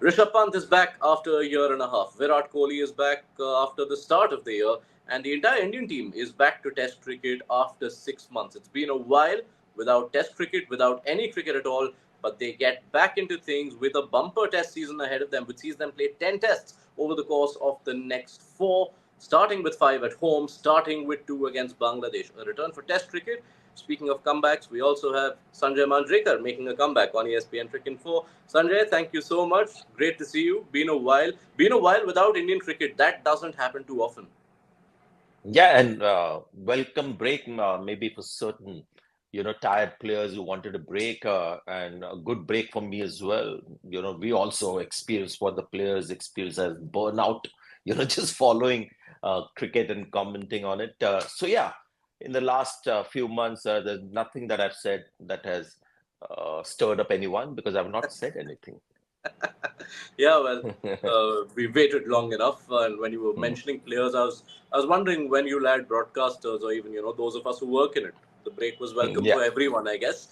Rishabh Pant is back after a year and a half. Virat Kohli is back after the start of the year. And the entire Indian team is back to Test cricket after 6 months. It's been a while without Test cricket, without any cricket at all. But they get back into things with a bumper Test season ahead of them, which sees them play 10 Tests over the course of the next four, starting with five at home, starting with two against Bangladesh. A return for Test cricket. Speaking of comebacks, we also have Sanjay Manjrekar making a comeback on ESPN Cricinfo. Sanjay, thank you so much. Great to see you. Been a while. Been a while without Indian cricket. That doesn't happen too often. Yeah, and welcome break, maybe for certain, tired players who wanted a break, and a good break for me as well. We also experience what the players experience as burnout, just following cricket and commenting on it. So yeah, in the last few months, there's nothing that I've said that has stirred up anyone because I've not said anything. Yeah, well, we waited long enough. And when you were Mhm. mentioning players, I was wondering when you'll add broadcasters or even those of us who work in it. The break was welcome Yeah, for everyone, I guess.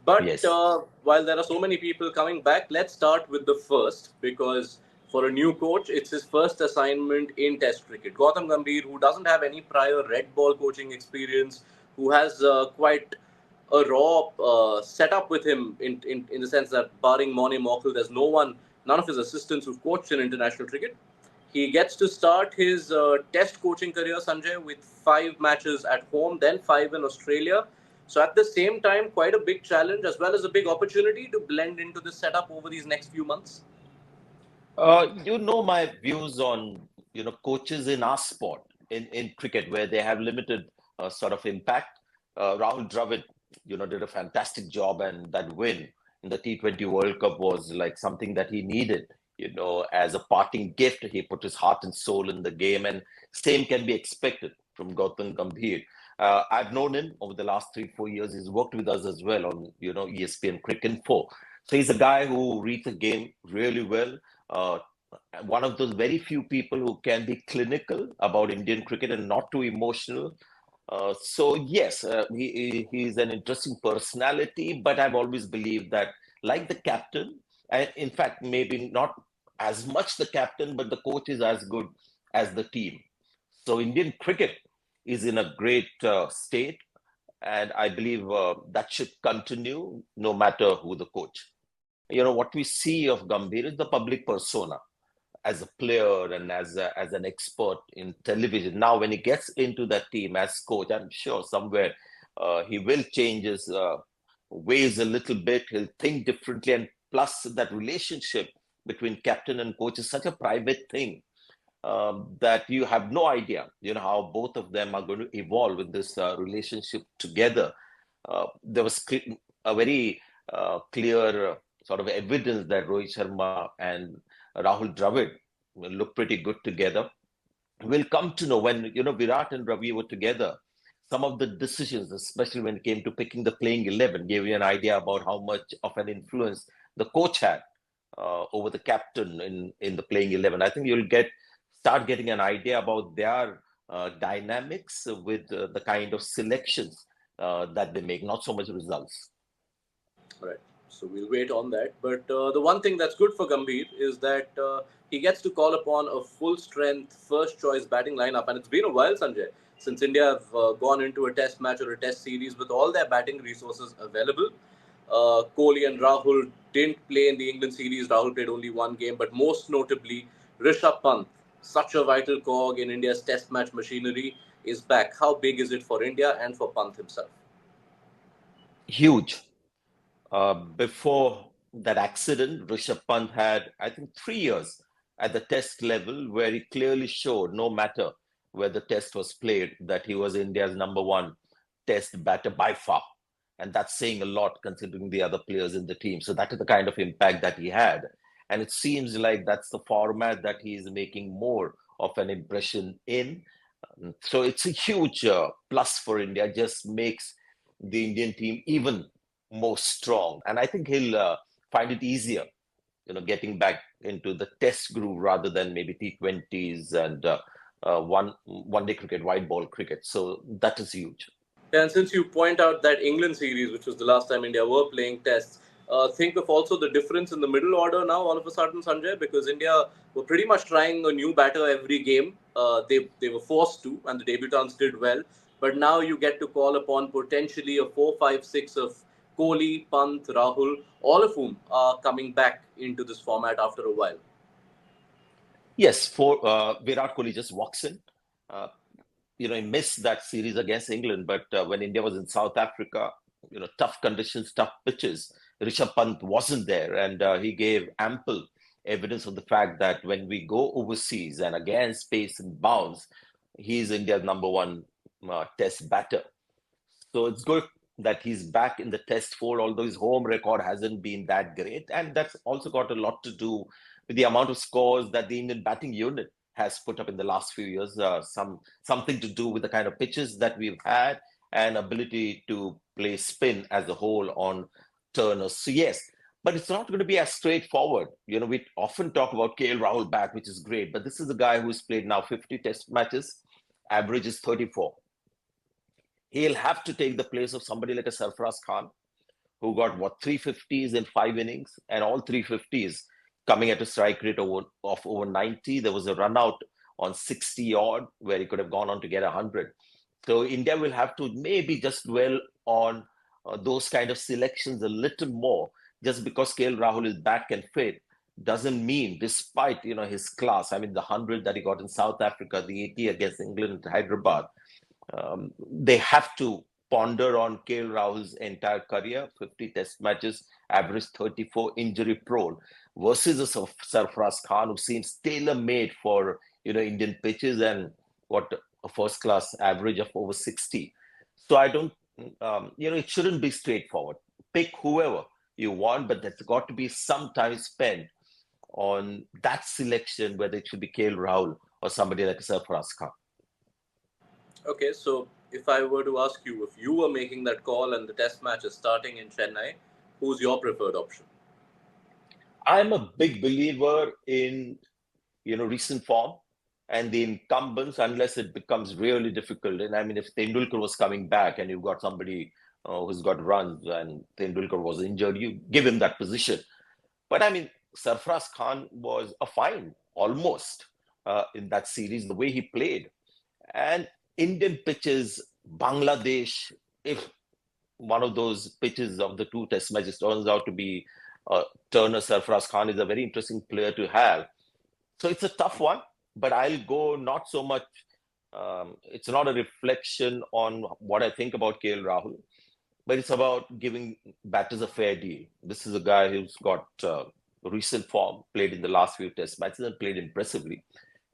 But yes. while there are so many people coming back, let's start with the first because for a new coach, it's his first assignment in Test cricket. Gautam Gambhir, who doesn't have any prior red ball coaching experience, who has quite a raw setup with him in the sense that barring Mone Morkel, there's none of his assistants who've coached in international cricket. He gets to start his test coaching career, Sanjay, with five matches at home, then five in Australia. So at the same time, quite a big challenge as well as a big opportunity to blend into this setup over these next few months. You know my views on coaches in our sport in cricket where they have limited sort of impact. Rahul Dravid, did a fantastic job, and that win in the T20 World Cup was like something that he needed. As a parting gift, he put his heart and soul in the game, and same can be expected from Gautam Gambhir. I've known him over the last 3-4 years. He's worked with us as well on ESPN Cricinfo. So he's a guy who reads the game really well. Uh, One of those very few people who can be clinical about Indian cricket and not too emotional. So yes, he's an interesting personality, but I've always believed that, like the captain, and in fact, maybe not as much the captain, but the coach is as good as the team. So Indian cricket is in a great state, and I believe that should continue no matter who the coach. What we see of Gambhir is the public persona as a player and as an expert in television. Now, when he gets into that team as coach, I'm sure somewhere he will change his ways a little bit. He'll think differently, and plus that relationship between captain and coach is such a private thing that you have no idea, how both of them are going to evolve in this relationship together. There was a very clear sort of evidence that Rohit Sharma and Rahul Dravid will look pretty good together. We'll come to know when Virat and Ravi were together. Some of the decisions, especially when it came to picking the playing 11, gave you an idea about how much of an influence the coach had over the captain in the playing 11. I think you'll start getting an idea about their dynamics with the kind of selections that they make, not so much results. Right. So we'll wait on that. But the one thing that's good for Gambhir is that he gets to call upon a full strength first choice batting lineup. And it's been a while, Sanjay, since India have gone into a test match or a test series with all their batting resources available. Kohli and Rahul didn't play in the England series. Rahul played only one game. But most notably, Rishabh Pant, such a vital cog in India's test match machinery, is back. How big is it for India and for Pant himself? Huge. Before that accident, Rishabh Pant had, I think, 3 years at the test level where he clearly showed, no matter where the test was played, that he was India's number one test batter by far. And that's saying a lot considering the other players in the team. So that is the kind of impact that he had. And it seems like that's the format that he is making more of an impression in. So it's a huge plus for India, just makes the Indian team even more strong. And I think he'll find it easier, getting back into the test groove rather than maybe T20s and one day cricket, white ball cricket. So that is huge. And since you point out that England series, which was the last time India were playing tests, think of also the difference in the middle order now all of a sudden, Sanjay, because India were pretty much trying a new batter every game. They were forced to, and the debutants did well. But now you get to call upon potentially a 4-5-6 of Kohli, Pant, Rahul, all of whom are coming back into this format after a while. Yes, for Virat Kohli just walks in. Uh, he missed that series against England, but when India was in South Africa, tough conditions, tough pitches, Rishabh Pant wasn't there, and he gave ample evidence of the fact that when we go overseas and against pace and bounce, he's India's number one test batter. So it's good that he's back in the test fold, although his home record hasn't been that great. And that's also got a lot to do with the amount of scores that the Indian batting unit has put up in the last few years. Something to do with the kind of pitches that we've had and ability to play spin as a whole on turners. So yes, but it's not going to be as straightforward. We often talk about KL Rahul back, which is great, but this is a guy who's played now 50 test matches, average is 34. He'll have to take the place of somebody like a Sarfaraz Khan, who got what 350s in 5 innings, and all 350s coming at a strike rate of over 90. There was a run out on 60 odd where he could have gone on to get 100. So India will have to maybe just dwell on those kind of selections a little more. Just because KL Rahul is back and fit doesn't mean, despite his class. I mean, the 100 that he got in South Africa, the 80 against England at Hyderabad. They have to ponder on KL Rahul's entire career, 50 test matches, average 34, injury prone, versus a Sarfaraz Khan who seems tailor-made for Indian pitches and got a first-class average of over 60. So I don't, it shouldn't be straightforward. Pick whoever you want, but there's got to be some time spent on that selection, whether it should be KL Rahul or somebody like Sarfaraz Khan. Okay, so if I were to ask you, if you were making that call and the test match is starting in Chennai, who's your preferred option? I'm a big believer in recent form and the incumbents, unless it becomes really difficult. And I mean, if Tendulkar was coming back and you've got somebody who's got runs and Tendulkar was injured, you give him that position. But I mean, Sarfaraz Khan was a find almost in that series, the way he played. And Indian pitches, Bangladesh, if one of those pitches of the two test matches turns out to be Turner, Sarfaraz Khan is a very interesting player to have. So it's a tough one, but I'll go not so much. It's not a reflection on what I think about KL Rahul, but it's about giving batters a fair deal. This is a guy who's got recent form, played in the last few test matches and played impressively.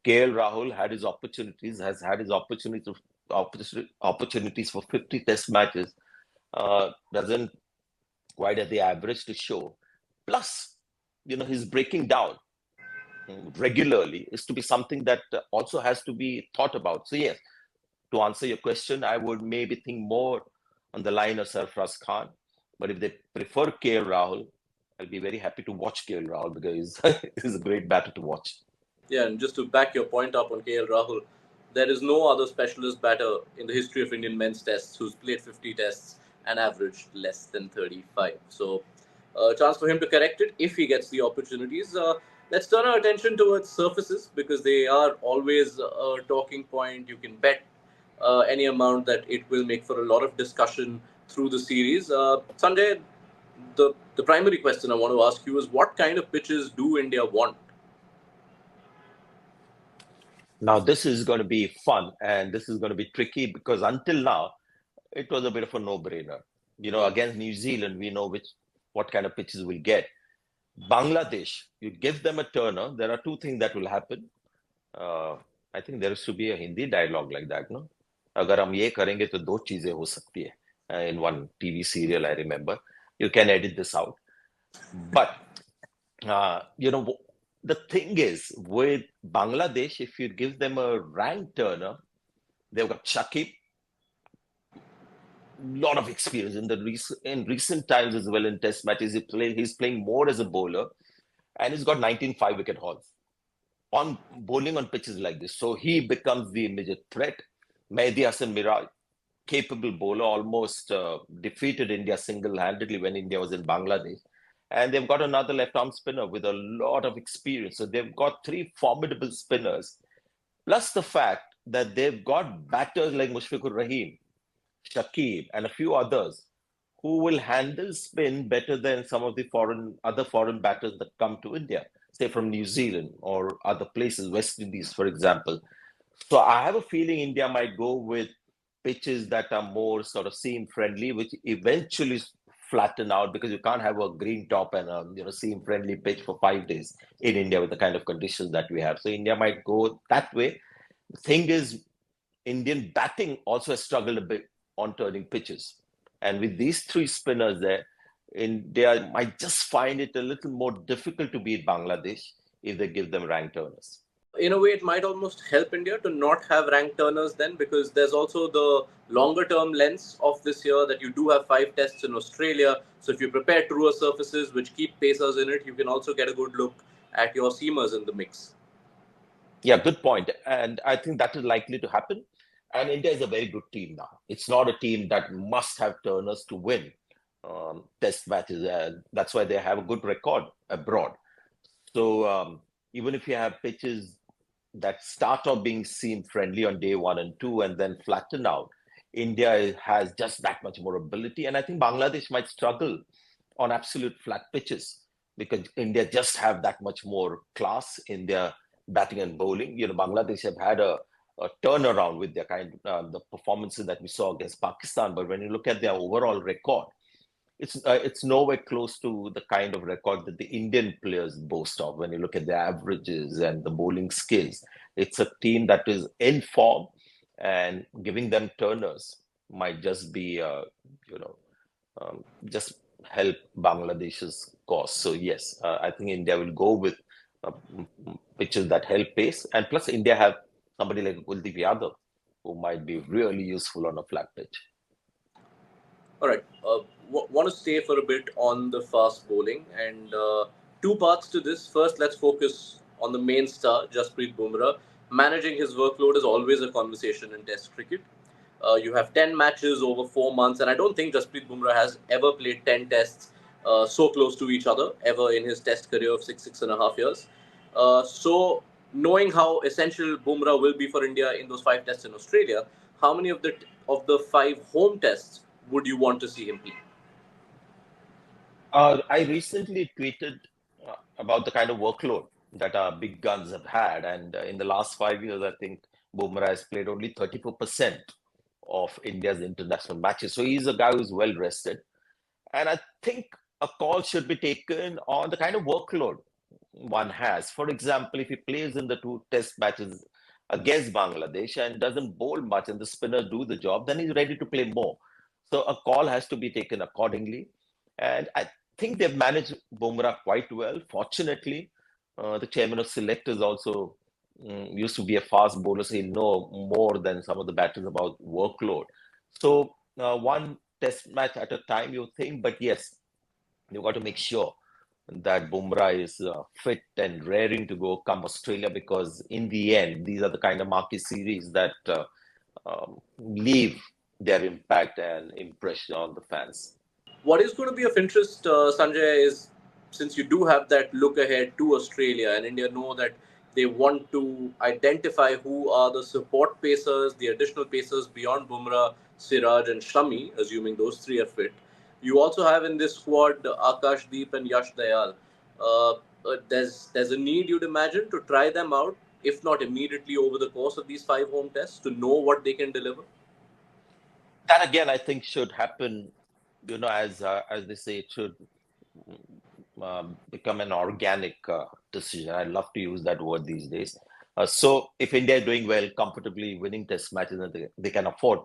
KL Rahul had his opportunities, has had his opportunities for 50 test matches, doesn't quite have the average to show. Plus, his breaking down regularly is to be something that also has to be thought about. So yes, to answer your question, I would maybe think more on the line of Sarfaraz Khan. But if they prefer KL Rahul, I'll be very happy to watch KL Rahul because he's a great batter to watch. Yeah, and just to back your point up on KL Rahul, there is no other specialist batter in the history of Indian men's tests who's played 50 tests and averaged less than 35. So, a chance for him to correct it if he gets the opportunities. Let's turn our attention towards surfaces because they are always a talking point. You can bet any amount that it will make for a lot of discussion through the series. Sanjay, the primary question I want to ask you is what kind of pitches do India want? Now, this is going to be fun and this is going to be tricky because until now, it was a bit of a no-brainer. Against New Zealand, we know what kind of pitches we'll get. Bangladesh, you give them a turner, there are two things that will happen. I think there should be a Hindi dialogue like that, no? अगर हम ये करेंगे तो दो चीजें हो सकती है. In one TV serial, I remember. You can edit this out. But, the thing is, with Bangladesh, if you give them a ranked turner, they've got Shakib, lot of experience in recent times as well in test matches. He's playing more as a bowler, and he's got 19 5-wicket hauls on bowling on pitches like this. So he becomes the immediate threat. Mehdi Hassan Miraj, capable bowler, almost defeated India single-handedly when India was in Bangladesh. And they've got another left-arm spinner with a lot of experience. So they've got three formidable spinners, plus the fact that they've got batters like Mushfiqur Rahim, Shakib, and a few others who will handle spin better than some of the other foreign batters that come to India, say from New Zealand or other places, West Indies, for example. So I have a feeling India might go with pitches that are more sort of seam friendly, which eventually flatten out because you can't have a green top and a seam friendly pitch for 5 days in India with the kind of conditions that we have. So India might go that way. The thing is, Indian batting also has struggled a bit on turning pitches. And with these three spinners there, India might just find it a little more difficult to beat Bangladesh if they give them rank turners. In a way, it might almost help India to not have rank turners then, because there's also the longer term lens of this year that you do have 5 tests in Australia. So if you prepare truer surfaces which keep pacers in it, you can also get a good look at your seamers in the mix. Yeah, good point. And I think that is likely to happen. And India is a very good team now. It's not a team that must have turners to win test matches. That's why they have a good record abroad. So even if you have pitches that start off being seam friendly on day 1 and 2 and then flatten out, India has just that much more ability. And I think Bangladesh might struggle on absolute flat pitches because India just have that much more class in their batting and bowling. Bangladesh have had a turnaround with their the performances that we saw against Pakistan. But when you look at their overall record, it's nowhere close to the kind of record that the Indian players boast of. When you look at their averages and the bowling skills, it's a team that is in form, and giving them turners might just be, just help Bangladesh's cause. So yes, I think India will go with uh, pitches that help pace, and plus India have somebody like Kuldeep Yadav who might be really useful on a flat pitch. All right. Want to stay for a bit on the fast bowling, and two parts to this. First, let's focus on the main star, Jasprit Bumrah. Managing his workload is always a conversation in Test cricket. You have 10 matches over 4 months, and I don't think Jasprit Bumrah has ever played 10 tests so close to each other ever in his Test career of 6.5 years. So, knowing how essential Bumrah will be for India in those 5 tests in Australia, how many of the 5 home tests would you want to see him play? I recently tweeted about the kind of workload that our big guns have had. And in the last 5 years, I think Bumrah has played only 34% of India's international matches. So he's a guy who's well rested. And I think a call should be taken on the kind of workload one has. For example, if he plays in the 2 test matches against Bangladesh and doesn't bowl much and the spinners do the job, then he's ready to play more. So a call has to be taken accordingly. And I think they've managed Bumrah quite well. Fortunately, the chairman of selectors also used to be a fast bowler, so he know more than some of the batters about workload. So one test match at a time, you think, but yes, you've got to make sure that Bumrah is fit and raring to go come Australia, because in the end, these are the kind of marquee series that leave their impact and impression on the fans. What is going to be of interest, Sanjay, is since you do have that look ahead to Australia and India know that they want to identify who are the support pacers, the additional pacers beyond Bumrah, Siraj, and Shami, assuming those three are fit. You also have in this squad Akash Deep and Yash Dayal. There's a need, you'd imagine, to try them out, if not immediately over the course of these 5 home tests, to know what they can deliver. That again, I think should happen. As they say, it should become an organic decision. I love to use that word these days. So if India is doing well, comfortably winning test matches, and they can afford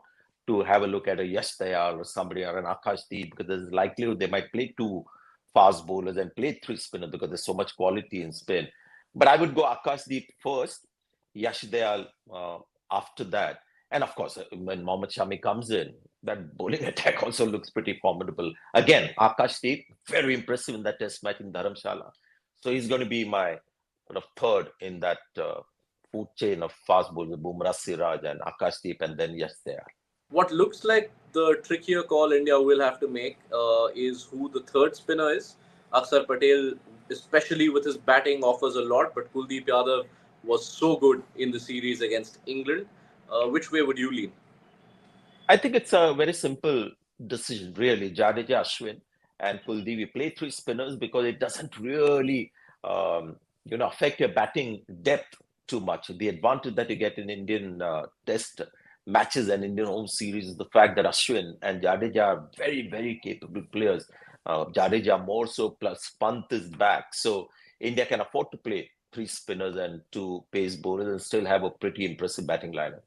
to have a look at a Yash Dayal or somebody or an Akash Deep, because there's likelihood they might play 2 fast bowlers and play 3 spinners because there's so much quality in spin. But I would go Akash Deep first, Yash Dayal after that. And of course, when Mohammad Shami comes in, that bowling attack also looks pretty formidable. Again, Akash Deep, very impressive in that test match in Dharamshala. So he's going to be my sort of third in that food chain of fast bowlers, Bumrah, Siraj, and Akash Deep, and then yes, there. What looks like the trickier call India will have to make is who the third spinner is. Akshar Patel, especially with his batting, offers a lot, but Kuldeep Yadav was so good in the series against England. Which way would you lean? I think it's a very simple decision, really. Jadeja, Ashwin, and Kuldeep. We play three spinners because it doesn't really, affect your batting depth too much. The advantage that you get in Indian Test matches and Indian home series is the fact that Ashwin and Jadeja are very, very capable players. Jadeja more so, plus Pant is back. So India can afford to play three spinners and two pace bowlers and still have a pretty impressive batting lineup.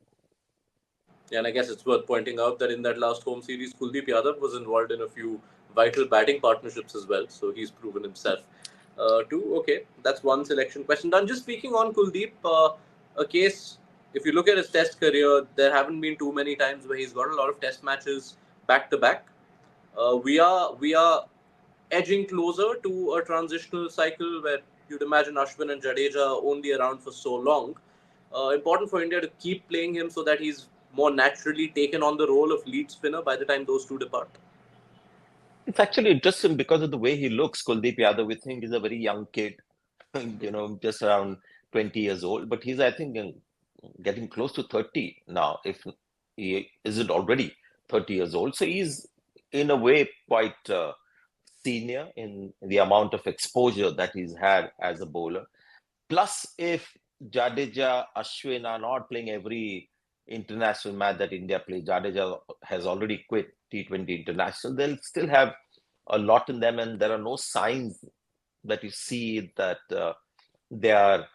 Yeah, and I guess it's worth pointing out that in that last home series, Kuldeep Yadav was involved in a few vital batting partnerships as well, so he's proven himself. Too, okay, that's one selection question done. Just speaking on Kuldeep, a case, if you look at his test career, there haven't been too many times where he's got a lot of test matches back to back. We are edging closer to a transitional cycle where you'd imagine Ashwin and Jadeja are only around for so long. Important for India to keep playing him so that he's more naturally taken on the role of lead spinner by the time those two depart. It's actually interesting because of the way he looks. Kuldeep Yadav, we think, is a very young kid, just around 20 years old. But he's, I think, getting close to 30 now, if he isn't already 30 years old. So he's, in a way, quite senior in the amount of exposure that he's had as a bowler. Plus, if Jadeja, Ashwin are not playing every international match that India plays, Jadeja has already quit T20 international, they'll still have a lot in them, and there are no signs that you see that they are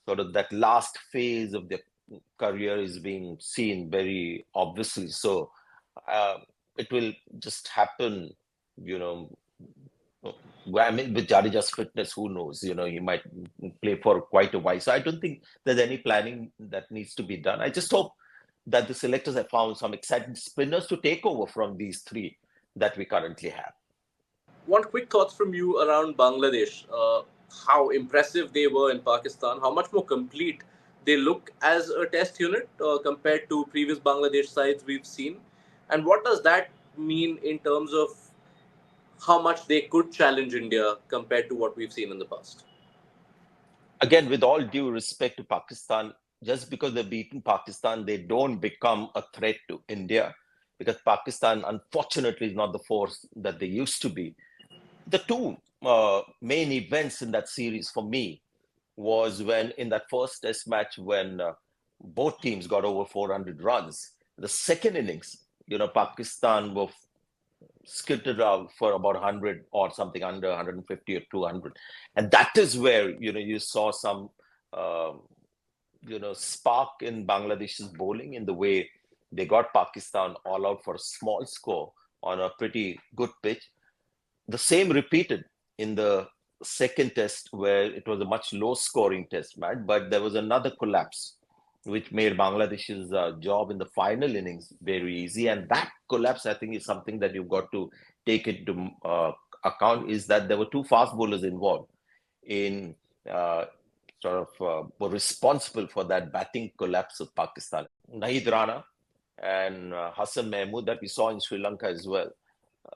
sort of that last phase of their career is being seen very obviously. So uh, it will just happen, you know, well, I mean, with Jadeja's fitness, who knows? He might play for quite a while. So I don't think there's any planning that needs to be done. I just hope that the selectors have found some exciting spinners to take over from these three that we currently have. One quick thoughts from you around Bangladesh. How impressive they were in Pakistan. How much more complete they look as a test unit compared to previous Bangladesh sides we've seen. And what does that mean in terms of how much they could challenge India compared to what we've seen in the past? Again, with all due respect to Pakistan, just because they've beaten Pakistan, they don't become a threat to India because Pakistan, unfortunately, is not the force that they used to be. The two main events in that series for me was when in that first test match when both teams got over 400 runs. The second innings, Pakistan were skittered out for about 100 or something under 150 or 200. And that is where, you saw some, spark in Bangladesh's bowling in the way they got Pakistan all out for a small score on a pretty good pitch. The same repeated in the second test where it was a much low scoring test match, but there was another collapse which made Bangladesh's job in the final innings very easy. And that collapse, I think, is something that you've got to take into account, is that there were two fast bowlers involved in were responsible for that batting collapse of Pakistan. Nahid Rana and Hassan Mahmood that we saw in Sri Lanka as well.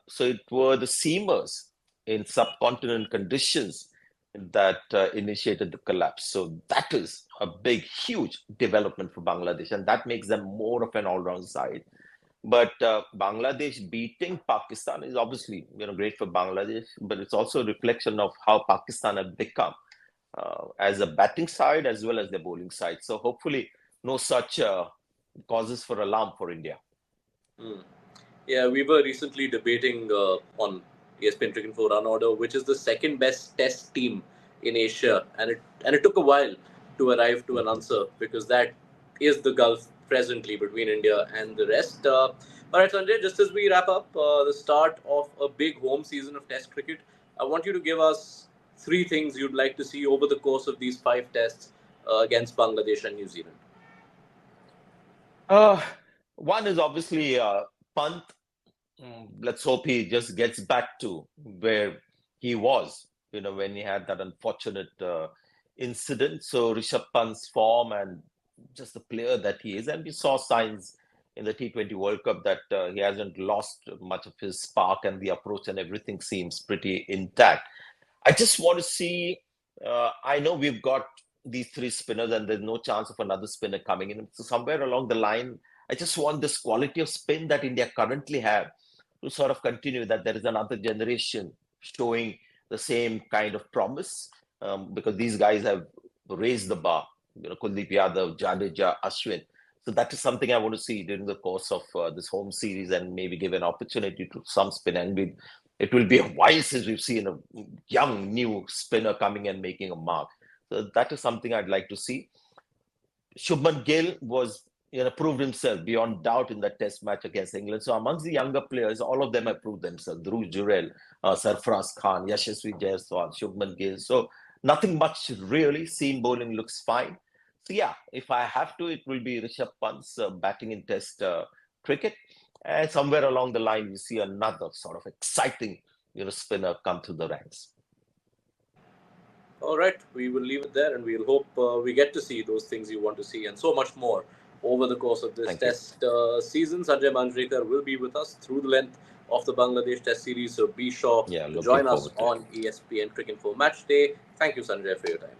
So it were the seamers in subcontinent conditions that initiated the collapse. So that is a big, huge development for Bangladesh, and that makes them more of an all-round side. But Bangladesh beating Pakistan is obviously great for Bangladesh, but it's also a reflection of how Pakistan have become as a batting side as well as the bowling side. So hopefully, no such causes for alarm for India. Hmm. Yeah, we were recently debating on ESPN Cricinfo Run Order, which is the second best test team in Asia, and it took a while to arrive to an answer because that is the gulf presently between India and the rest. All right, Sanjay, just as we wrap up the start of a big home season of Test cricket, I want you to give us three things you'd like to see over the course of these five tests against Bangladesh and New Zealand. Uh, One is obviously Pant. Let's hope he just gets back to where he was, when he had that unfortunate incident. So Rishabh Pant's form and just the player that he is, and we saw signs in the T20 World Cup that he hasn't lost much of his spark, and the approach and everything seems pretty intact. I just want to see. I know we've got these three spinners, and there's no chance of another spinner coming in. So somewhere along the line, I just want this quality of spin that India currently have to sort of continue. That there is another generation showing the same kind of promise, because these guys have raised the bar. Kuldeep Yadav, Jadeja, Ashwin. So that is something I want to see during the course of this home series, and maybe give an opportunity to some spin. And it will be a while since we've seen a young new spinner coming and making a mark. So that is something I'd like to see. Shubman Gill was, proved himself beyond doubt in that test match against England. So amongst the younger players, all of them have proved themselves. Dhruv Jurel, Sarfaraz Khan, Yashasvi Jaiswal, Shubman Gill. So nothing much really. Seam bowling looks fine. So yeah, if I have to, it will be Rishabh Pant's batting in test cricket. And somewhere along the line, we see another sort of exciting, spinner come through the ranks. All right, we will leave it there, and we'll hope we get to see those things you want to see and so much more over the course of this Thank you. test season. Sanjay Manjrekar will be with us through the length of the Bangladesh Test series, so be sure Yeah, to looking join us forward to it. on ESPN Cricinfo Match Day. Thank you, Sanjay, for your time.